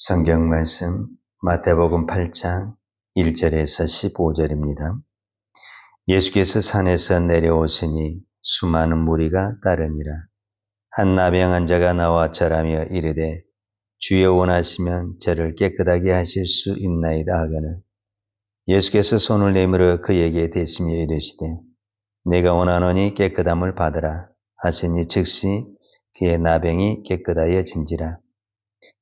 성경 말씀 마태복음 8장 1절에서 15절입니다. 예수께서 산에서 내려오시니 수많은 무리가 따르니라. 한 나병한 자가 나와 절하며 이르되 주여 원하시면 저를 깨끗하게 하실 수 있나이다 하거늘 예수께서 손을 내밀어 그에게 대시며 이르시되 내가 원하노니 깨끗함을 받으라 하시니 즉시 그의 나병이 깨끗하여진지라.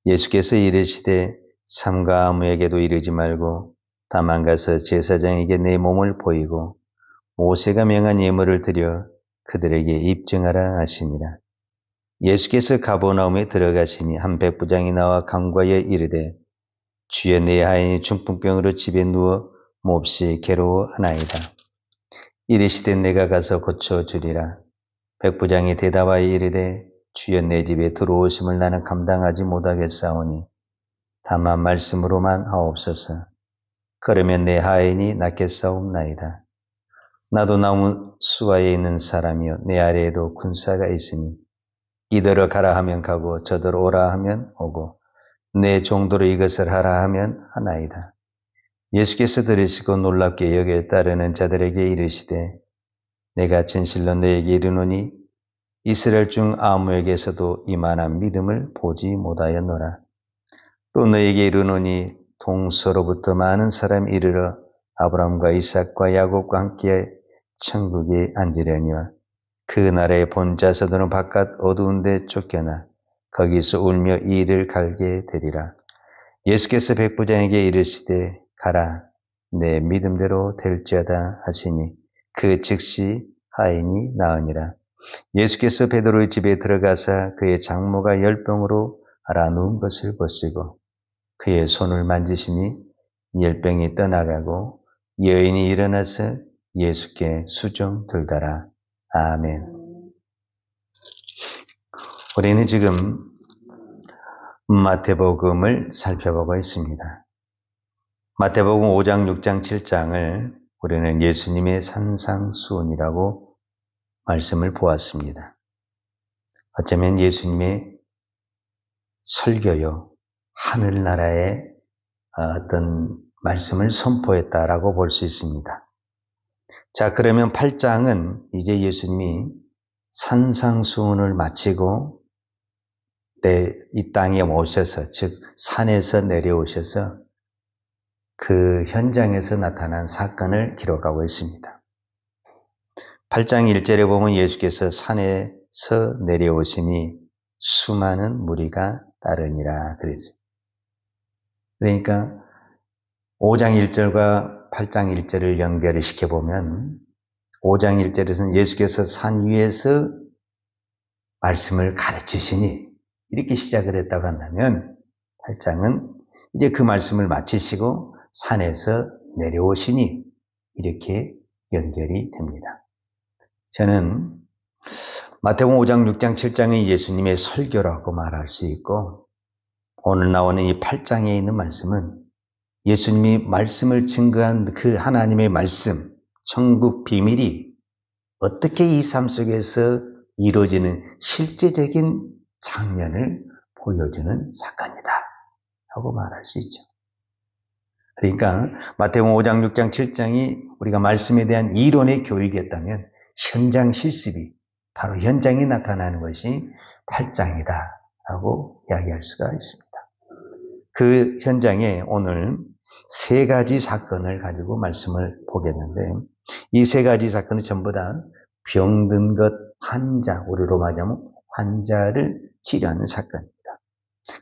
예수께서 이르시되 삼가 아무에게도 이르지 말고 다만 가서 제사장에게 내 몸을 보이고 모세가 명한 예물을 드려 그들에게 입증하라 하시니라. 예수께서 가버나움에 들어가시니 한 백부장이 나와 간과하여 이르되 주여 내 하인이 중풍병으로 집에 누워 몹시 괴로워하나이다. 이르시되 내가 가서 고쳐주리라. 백부장이 대답하여 이르되 주여 내 집에 들어오심을 나는 감당하지 못하겠사오니 다만 말씀으로만 하옵소서. 그러면 내 하인이 낫겠사옵나이다. 나도 나무 수하에 있는 사람이요 내 아래에도 군사가 있으니 이더러 가라 하면 가고 저더러 오라 하면 오고 내 종도로 이것을 하라 하면 하나이다. 예수께서 들으시고 놀랍게 여기에 따르는 자들에게 이르시되 내가 진실로 너에게 이르노니 이스라엘 중 아무에게서도 이만한 믿음을 보지 못하였노라. 또 너에게 이르노니 동서로부터 많은 사람이 이르러 아브라함과 이삭과 야곱과 함께 천국에 앉으려니와 그 나라의 본 자서들은 바깥 어두운 데 쫓겨나 거기서 울며 이를 갈게 되리라. 예수께서 백부장에게 이르시되 가라 내 믿음대로 될지어다 하시니 그 즉시 하인이 나으니라. 예수께서 베드로의 집에 들어가사 그의 장모가 열병으로 앓아누운 것을 보시고 그의 손을 만지시니 열병이 떠나가고 여인이 일어나서 예수께 수종 들더라. 아멘. 우리는 지금 마태복음을 살펴보고 있습니다. 마태복음 5장, 6장, 7장을 우리는 예수님의 산상수훈이라고 말씀을 보았습니다. 어쩌면 예수님의 설교요, 하늘나라의 어떤 말씀을 선포했다라고 볼 수 있습니다. 자, 그러면 8장은 이제 예수님이 산상수훈을 마치고 이 땅에 오셔서, 즉 산에서 내려오셔서 그 현장에서 나타난 사건을 기록하고 있습니다. 8장 1절에 보면 예수께서 산에서 내려오시니 수많은 무리가 따르니라 그랬어요. 그러니까 5장 1절과 8장 1절을 연결을 시켜보면 5장 1절에서는 예수께서 산 위에서 말씀을 가르치시니 이렇게 시작을 했다고 한다면 8장은 이제 그 말씀을 마치시고 산에서 내려오시니 이렇게 연결이 됩니다. 저는 마태복음 5장, 6장, 7장의 예수님의 설교라고 말할 수 있고 오늘 나오는 이 8장에 있는 말씀은 예수님이 말씀을 증거한 그 하나님의 말씀, 천국 비밀이 어떻게 이 삶 속에서 이루어지는 실제적인 장면을 보여주는 사건이다 하고 말할 수 있죠. 그러니까 마태복음 5장, 6장, 7장이 우리가 말씀에 대한 이론의 교육이었다면 현장 실습이 바로 현장에 나타나는 것이 8장이다 라고 이야기할 수가 있습니다. 그 현장에 오늘 세 가지 사건을 가지고 말씀을 보겠는데 이 세 가지 사건은 전부 다 병든 것, 환자, 우리로 말하면 환자를 치료하는 사건입니다.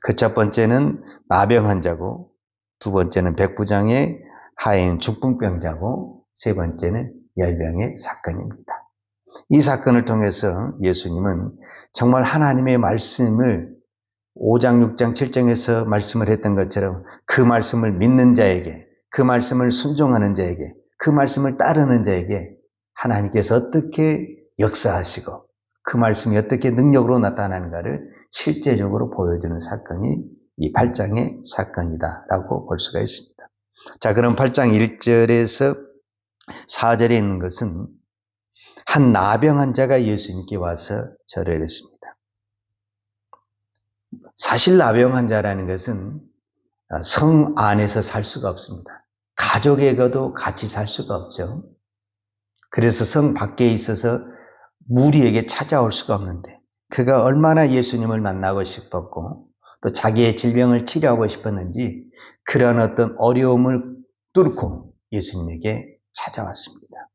그 첫 번째는 나병 환자고 두 번째는 백부장의 하인 중풍병자고 세 번째는 열병의 사건입니다. 이 사건을 통해서 예수님은 정말 하나님의 말씀을 5장, 6장, 7장에서 말씀을 했던 것처럼 그 말씀을 믿는 자에게, 그 말씀을 순종하는 자에게, 그 말씀을 따르는 자에게 하나님께서 어떻게 역사하시고 그 말씀이 어떻게 능력으로 나타나는가를 실제적으로 보여주는 사건이 이 8장의 사건이다라고 볼 수가 있습니다. 자, 그럼 8장 1절에서 4절에 있는 것은 한 나병 환자가 예수님께 와서 절을 했습니다. 사실 나병 환자라는 것은 성 안에서 살 수가 없습니다. 가족에게도 같이 살 수가 없죠. 그래서 성 밖에 있어서 무리에게 찾아올 수가 없는데 그가 얼마나 예수님을 만나고 싶었고 또 자기의 질병을 치료하고 싶었는지 그런 어떤 어려움을 뚫고 예수님에게 찾아왔습니다.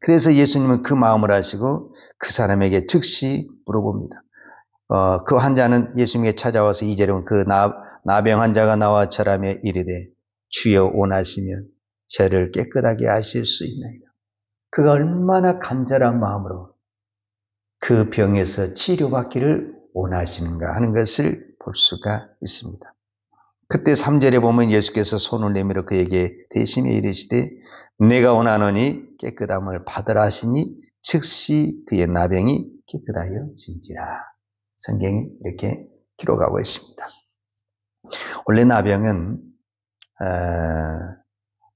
그래서 예수님은 그 마음을 아시고 그 사람에게 즉시 물어봅니다. 그 환자는 예수님에게 찾아와서 2절에 보면 그 나병 환자가 나와 절하며 이르되 주여 원하시면 저를 깨끗하게 하실 수 있나이다. 그가 얼마나 간절한 마음으로 그 병에서 치료받기를 원하시는가 하는 것을 볼 수가 있습니다. 그때 3절에 보면 예수께서 손을 내밀어 그에게 대심에 이르시되 내가 원하노니 깨끗함을 받으라 하시니 즉시 그의 나병이 깨끗하여 진지라. 성경이 이렇게 기록하고 있습니다. 원래 나병은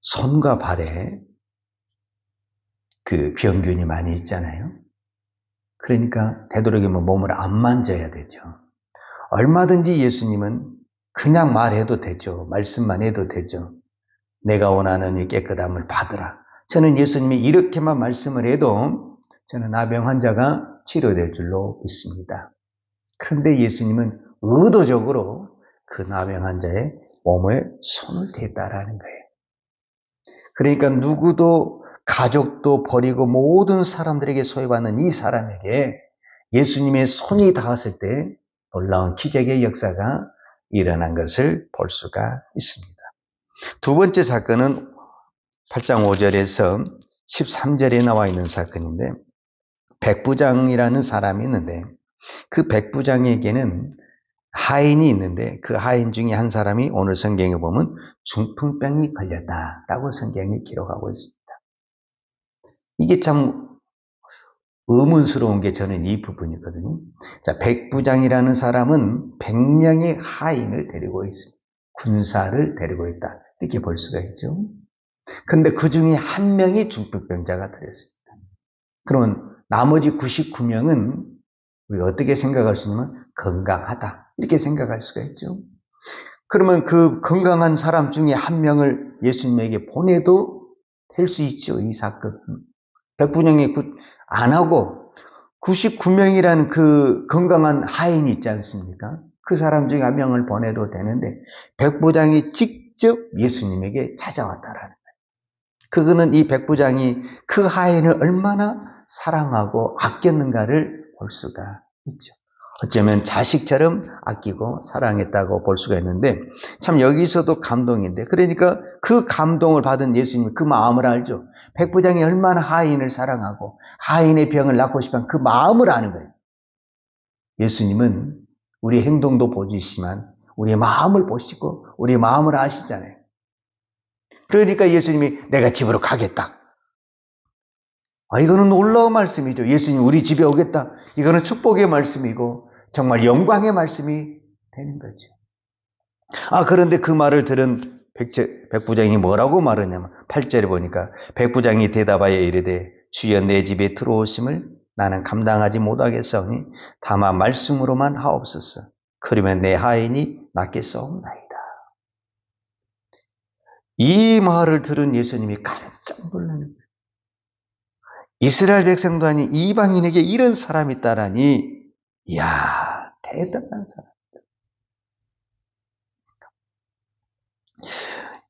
손과 발에 그 병균이 많이 있잖아요. 그러니까 되도록이면 몸을 안 만져야 되죠. 얼마든지 예수님은 그냥 말해도 되죠. 말씀만 해도 되죠. 내가 원하는 이 깨끗함을 받으라. 저는 예수님이 이렇게만 말씀을 해도 저는 나병 환자가 치료될 줄로 믿습니다. 그런데 예수님은 의도적으로 그 나병 환자의 몸에 손을 댔다라는 거예요. 그러니까 누구도 가족도 버리고 모든 사람들에게 소외받는 이 사람에게 예수님의 손이 닿았을 때 놀라운 기적의 역사가 일어난 것을 볼 수가 있습니다. 두 번째 사건은 8장 5절에서 13절에 나와 있는 사건인데 백부장이라는 사람이 있는데 그 백부장에게는 하인이 있는데 그 하인 중에 한 사람이 오늘 성경에 보면 중풍병이 걸렸다라고 성경이 기록하고 있습니다. 이게 참 의문스러운 게 저는 이 부분이거든요. 자, 백부장이라는 사람은 100명의 하인을 데리고 있습니다. 군사를 데리고 있다. 이렇게 볼 수가 있죠. 그런데 그 중에 한 명이 중풍병자가 들었습니다. 그러면 나머지 99명은 우리가 어떻게 생각할 수 있냐면 건강하다. 이렇게 생각할 수가 있죠. 그러면 그 건강한 사람 중에 한 명을 예수님에게 보내도 될 수 있죠. 이 사건은. 백부장이 안 하고 99명이라는 그 건강한 하인이 있지 않습니까? 그 사람 중에 한 명을 보내도 되는데 백부장이 직접 예수님에게 찾아왔다라는 거예요. 그거는 이 백부장이 그 하인을 얼마나 사랑하고 아꼈는가를 볼 수가 있죠. 어쩌면 자식처럼 아끼고 사랑했다고 볼 수가 있는데 참 여기서도 감동인데 그러니까 그 감동을 받은 예수님이 그 마음을 알죠. 백부장이 얼마나 하인을 사랑하고 하인의 병을 낫고 싶은 그 마음을 아는 거예요. 예수님은 우리 행동도 보시지만 우리의 마음을 보시고 우리의 마음을 아시잖아요. 그러니까 예수님이 내가 집으로 가겠다. 이거는 놀라운 말씀이죠. 예수님 우리 집에 오겠다. 이거는 축복의 말씀이고 정말 영광의 말씀이 되는 거죠. 그런데 그 말을 들은 백부장이 뭐라고 말하냐면 8절에 보니까 백부장이 대답하여 이르되 주여 내 집에 들어오심을 나는 감당하지 못하겠사오니 다만 말씀으로만 하옵소서. 그러면 내 하인이 낫겠사옵나이다. 이 말을 들은 예수님이 깜짝 놀라는 거예요. 이스라엘 백성도 아닌 이방인에게 이런 사람이 있다라니, 이야, 대단한 사람.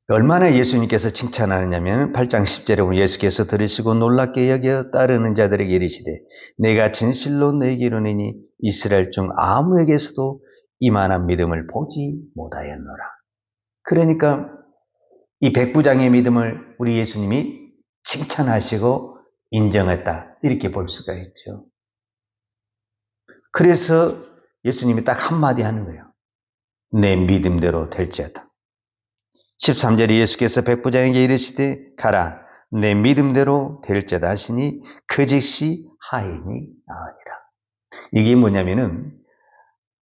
얼마나 예수님께서 칭찬하느냐면 8장 10절에 보면 예수께서 들으시고 놀랍게 여겨 따르는 자들에게 이르시되 내가 진실로 너희에게 이르노니 이스라엘 중 아무에게서도 이만한 믿음을 보지 못하였노라. 그러니까 이 백부장의 믿음을 우리 예수님이 칭찬하시고 인정했다. 이렇게 볼 수가 있죠. 그래서 예수님이 딱 한마디 하는 거예요. 내 믿음대로 될지어다. 13절에 예수께서 백부장에게 이르시되 가라 내 믿음대로 될지어다 하시니 그 즉시 하인이 나으니라. 이게 뭐냐면은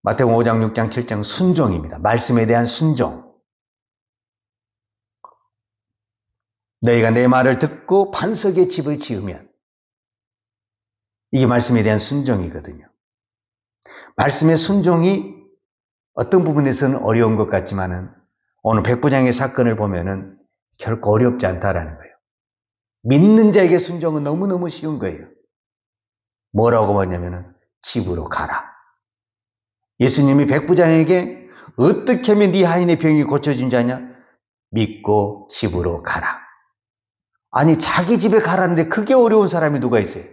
마태복음 5장 6장 7장 순종입니다. 말씀에 대한 순종. 너희가 내 말을 듣고 반석의 집을 지으면 이게 말씀에 대한 순종이거든요. 말씀의 순종이 어떤 부분에서는 어려운 것 같지만은 오늘 백부장의 사건을 보면은 결코 어렵지 않다라는 거예요. 믿는 자에게 순종은 너무너무 쉬운 거예요. 뭐라고 하냐면은 집으로 가라. 예수님이 백부장에게 어떻게 하면 네 하인의 병이 고쳐진 자냐? 믿고 집으로 가라. 아니 자기 집에 가라는데 그게 어려운 사람이 누가 있어요?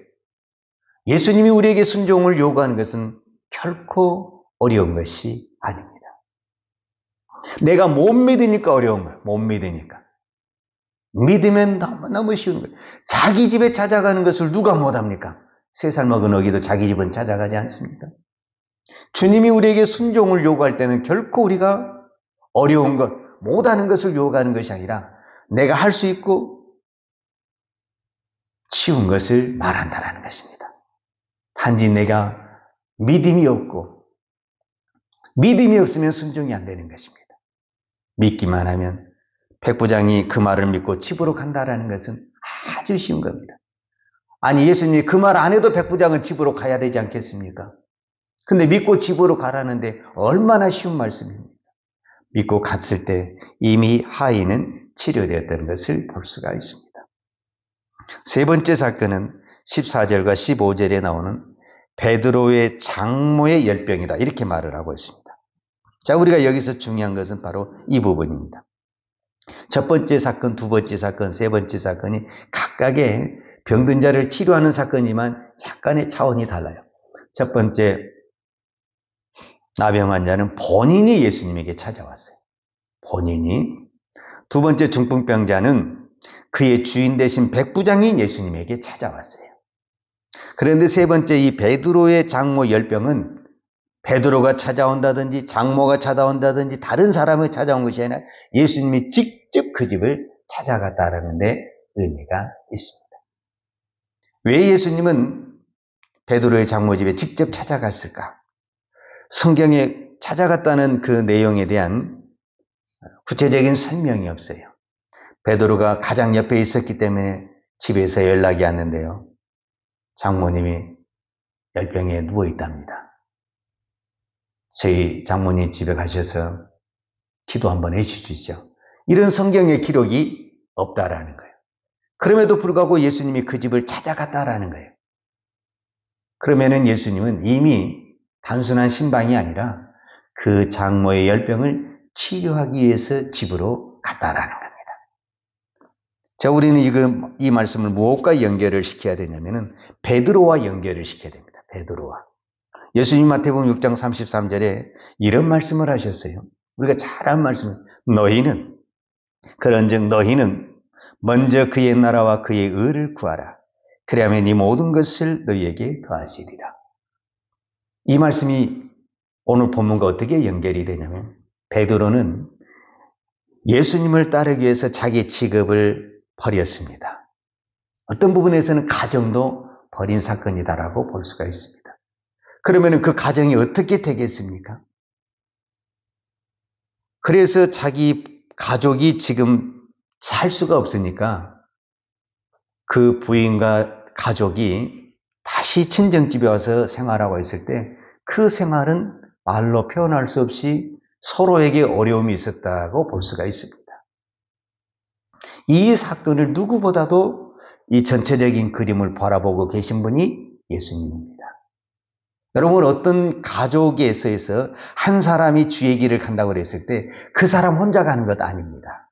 예수님이 우리에게 순종을 요구하는 것은 결코 어려운 것이 아닙니다. 내가 못 믿으니까 어려운 거예요. 못 믿으니까. 믿으면 너무너무 쉬운 거예요. 자기 집에 찾아가는 것을 누가 못합니까? 3살 먹은 어기도 자기 집은 찾아가지 않습니까? 주님이 우리에게 순종을 요구할 때는 결코 우리가 어려운 것, 못하는 것을 요구하는 것이 아니라 내가 할 수 있고 쉬운 것을 말한다라는 것입니다. 단지 내가 믿음이 없고 믿음이 없으면 순종이 안 되는 것입니다. 믿기만 하면 백부장이 그 말을 믿고 집으로 간다라는 것은 아주 쉬운 겁니다. 아니 예수님이 그 말 안 해도 백부장은 집으로 가야 되지 않겠습니까? 근데 믿고 집으로 가라는데 얼마나 쉬운 말씀입니까? 믿고 갔을 때 이미 하인은 치료되었다는 것을 볼 수가 있습니다. 세 번째 사건은 14절과 15절에 나오는 베드로의 장모의 열병이다 이렇게 말을 하고 있습니다. 자, 우리가 여기서 중요한 것은 바로 이 부분입니다. 첫 번째 사건, 두 번째 사건, 세 번째 사건이 각각의 병든 자를 치료하는 사건이지만 약간의 차원이 달라요. 첫 번째 나병 환자는 본인이 예수님에게 찾아왔어요. 본인이. 두 번째 중풍병자는 그의 주인 되신 백부장인 예수님에게 찾아왔어요. 그런데 세 번째 이 베드로의 장모 열병은 베드로가 찾아온다든지 장모가 찾아온다든지 다른 사람이 찾아온 것이 아니라 예수님이 직접 그 집을 찾아갔다는 데 의미가 있습니다. 왜 예수님은 베드로의 장모 집에 직접 찾아갔을까? 성경에 찾아갔다는 그 내용에 대한 구체적인 설명이 없어요. 베드로가 가장 옆에 있었기 때문에 집에서 연락이 왔는데요. 장모님이 열병에 누워 있답니다. 저희 장모님 집에 가셔서 기도 한번 해주시죠. 이런 성경의 기록이 없다라는 거예요. 그럼에도 불구하고 예수님이 그 집을 찾아갔다라는 거예요. 그러면은 예수님은 이미 단순한 신방이 아니라 그 장모의 열병을 치료하기 위해서 집으로 갔다라는 겁니다. 자, 우리는 이 말씀을 무엇과 연결을 시켜야 되냐면은 베드로와 연결을 시켜야 됩니다. 베드로와. 예수님 마태복음 6장 33절에 이런 말씀을 하셨어요. 우리가 잘 아는 말씀은 그런즉 너희는 먼저 그의 나라와 그의 의를 구하라. 그리하면 이 모든 것을 너희에게 더하시리라. 이 말씀이 오늘 본문과 어떻게 연결이 되냐면 베드로는 예수님을 따르기 위해서 자기 직업을 버렸습니다. 어떤 부분에서는 가정도 버린 사건이다라고 볼 수가 있습니다. 그러면 그 가정이 어떻게 되겠습니까? 그래서 자기 가족이 지금 살 수가 없으니까 그 부인과 가족이 다시 친정집에 와서 생활하고 있을 때 그 생활은 말로 표현할 수 없이 서로에게 어려움이 있었다고 볼 수가 있습니다. 이 사건을 누구보다도 이 전체적인 그림을 바라보고 계신 분이 예수님입니다. 여러분 어떤 가족에 있어서 한 사람이 주의 길을 간다고 그랬을 때 그 사람 혼자 가는 것 아닙니다.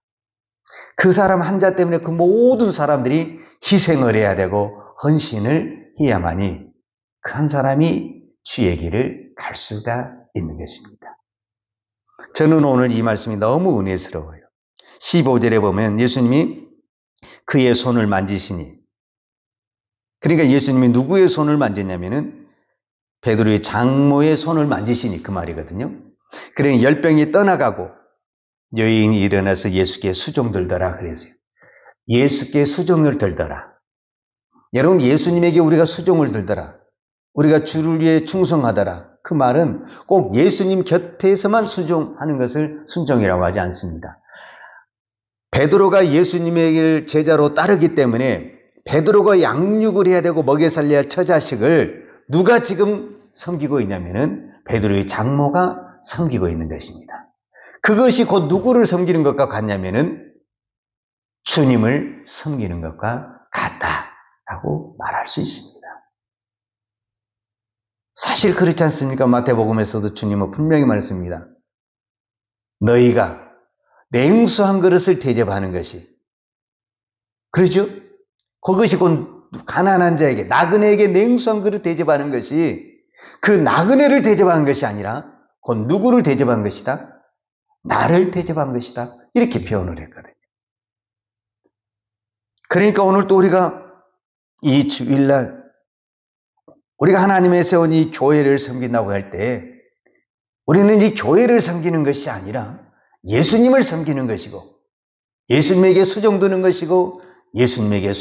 그 사람 한자 때문에 그 모든 사람들이 희생을 해야 되고 헌신을 해야만이 그 한 사람이 주의 길을 갈 수가 있는 것입니다. 저는 오늘 이 말씀이 너무 은혜스러워요. 15절에 보면 예수님이 그의 손을 만지시니, 그러니까 예수님이 누구의 손을 만졌냐면은 베드로의 장모의 손을 만지시니 그 말이거든요. 그러니 열병이 떠나가고 여인이 일어나서 예수께 수종 들더라 그랬어요. 예수께 수종을 들더라. 여러분 예수님에게 우리가 수종을 들더라. 우리가 주를 위해 충성하더라. 그 말은 꼭 예수님 곁에서만 수종하는 것을 순종이라고 하지 않습니다. 베드로가 예수님의 제자로 따르기 때문에 베드로가 양육을 해야 되고 먹여 살려야 할 처자식을 누가 지금 섬기고 있냐면은 베드로의 장모가 섬기고 있는 것입니다. 그것이 곧 누구를 섬기는 것과 같냐면은 주님을 섬기는 것과 같다라고 말할 수 있습니다. 사실 그렇지 않습니까? 마태복음에서도 주님은 분명히 말씀입니다. 너희가 냉수 한 그릇을 대접하는 것이, 그렇죠? 그것이 곧 가난한 자에게, 나그네에게 냉수 한 그릇 대접하는 것이 그 나그네를 대접하는 것이 아니라 곧 누구를 대접한 것이다? 나를 대접한 것이다. 이렇게 표현을 했거든요. 그러니까 오늘 또 우리가 이 주일날 우리가 하나님의 세운 이 교회를 섬긴다고 할 때 우리는 이 교회를 섬기는 것이 아니라 예수님을 섬기는 것이고 예수님에게 수종드는 것이고 예수님에게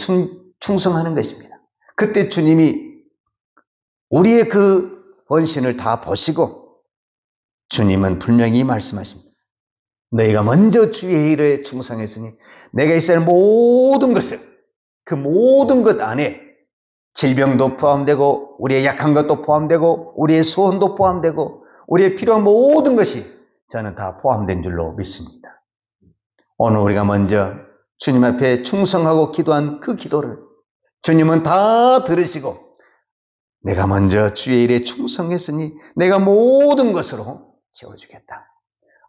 충성하는 것입니다. 그때 주님이 우리의 그 헌신을 다 보시고 주님은 분명히 말씀하십니다. 너희가 먼저 주의 일에 충성했으니 내가 이스라엘 모든 것을, 그 모든 것 안에 질병도 포함되고 우리의 약한 것도 포함되고 우리의 소원도 포함되고 우리의 필요한 모든 것이 저는 다 포함된 줄로 믿습니다. 오늘 우리가 먼저 주님 앞에 충성하고 기도한 그 기도를 주님은 다 들으시고 내가 먼저 주의 일에 충성했으니 내가 모든 것으로 채워주겠다.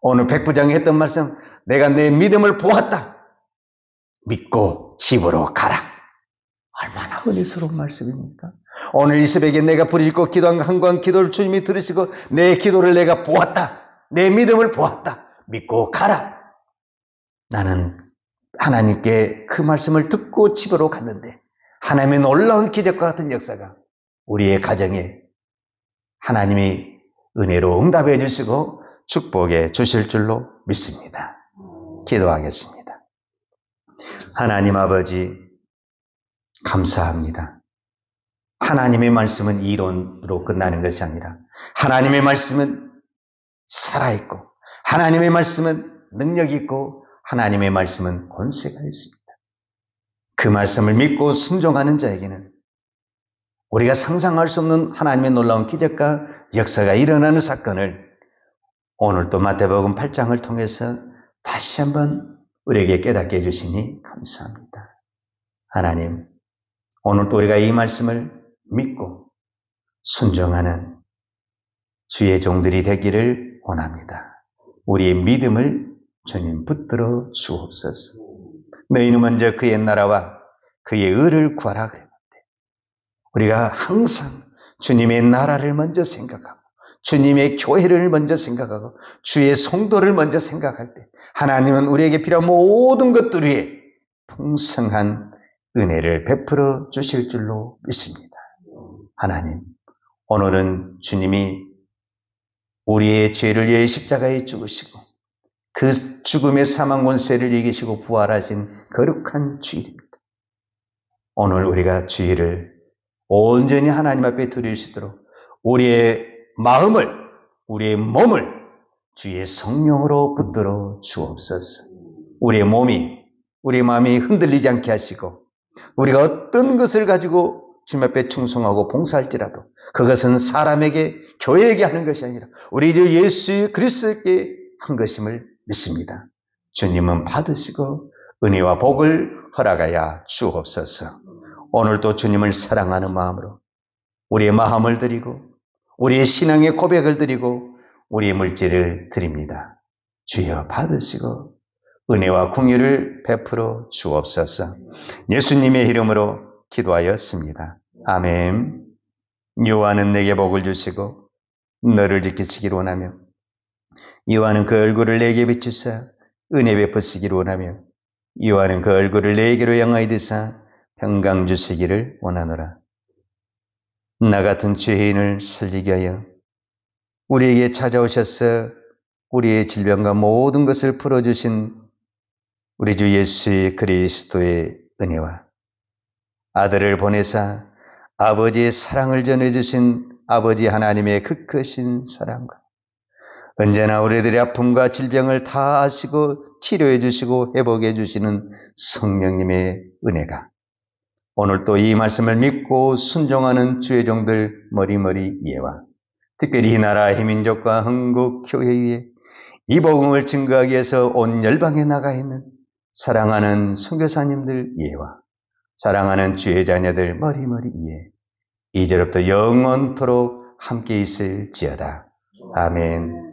오늘 백부장이 했던 말씀, 내가 내 믿음을 보았다. 믿고 집으로 가라. 얼마나 은혜스러운 말씀입니까? 오늘 이 새벽에 내가 부르짖고 기도한 간구한 기도를 주님이 들으시고 내 기도를 내가 보았다. 내 믿음을 보았다. 믿고 가라. 나는 하나님께 그 말씀을 듣고 집으로 갔는데 하나님의 놀라운 기적과 같은 역사가 우리의 가정에 하나님이 은혜로 응답해 주시고 축복해 주실 줄로 믿습니다. 기도하겠습니다. 하나님 아버지 감사합니다. 하나님의 말씀은 이론으로 끝나는 것이 아니라 하나님의 말씀은 살아있고 하나님의 말씀은 능력이 있고 하나님의 말씀은 권세가 있습니다. 그 말씀을 믿고 순종하는 자에게는 우리가 상상할 수 없는 하나님의 놀라운 기적과 역사가 일어나는 사건을 오늘 또 마태복음 8장을 통해서 다시 한번 우리에게 깨닫게 해주시니 감사합니다. 하나님, 오늘 또 우리가 이 말씀을 믿고 순종하는 주의 종들이 되기를 원합니다. 우리의 믿음을 주님 붙들어 주옵소서. 너희는 먼저 그의 나라와 그의 의를 구하라 그랬는데 우리가 항상 주님의 나라를 먼저 생각하고 주님의 교회를 먼저 생각하고 주의 성도를 먼저 생각할 때 하나님은 우리에게 필요한 모든 것들 위에 풍성한 은혜를 베풀어 주실 줄로 믿습니다. 하나님, 오늘은 주님이 우리의 죄를 위해 십자가에 죽으시고 그 죽음의 사망 권세를 이기시고 부활하신 거룩한 주일입니다. 오늘 우리가 주일을 온전히 하나님 앞에 드릴 수 있도록 우리의 마음을, 우리의 몸을 주의 성령으로 붙들어 주옵소서. 우리의 몸이, 우리의 마음이 흔들리지 않게 하시고 우리가 어떤 것을 가지고 주님 앞에 충성하고 봉사할지라도 그것은 사람에게, 교회에게 하는 것이 아니라 우리 주 예수 그리스도께 한 것임을 믿습니다. 주님은 받으시고 은혜와 복을 허락하여 주옵소서. 오늘도 주님을 사랑하는 마음으로 우리의 마음을 드리고 우리의 신앙의 고백을 드리고 우리의 물질을 드립니다. 주여 받으시고 은혜와 긍휼을 베풀어 주옵소서. 예수님의 이름으로 기도하였습니다. 아멘. 여호와는 내게 복을 주시고 너를 지키시기를 원하며 여호와는 그 얼굴을 내게 비추사 은혜 베푸시기를 원하며 여호와는 그 얼굴을 내게로 향하여 드사 평강 주시기를 원하노라. 나 같은 죄인을 살리게 하여 우리에게 찾아오셔서 우리의 질병과 모든 것을 풀어주신 우리 주 예수 그리스도의 은혜와 아들을 보내사 아버지의 사랑을 전해주신 아버지 하나님의 그 크신 사랑과 언제나 우리들의 아픔과 질병을 다 아시고 치료해 주시고 회복해 주시는 성령님의 은혜가 오늘 또 이 말씀을 믿고 순종하는 주의 종들 머리머리 위에와 특별히 이 나라 이 민족과 한국 교회 위에 이 복음을 증거하기 위해서 온 열방에 나가 있는 사랑하는 선교사님들 이해와 사랑하는 주의 자녀들 머리머리 이해 이제부터 영원토록 함께 있을지어다. 아멘.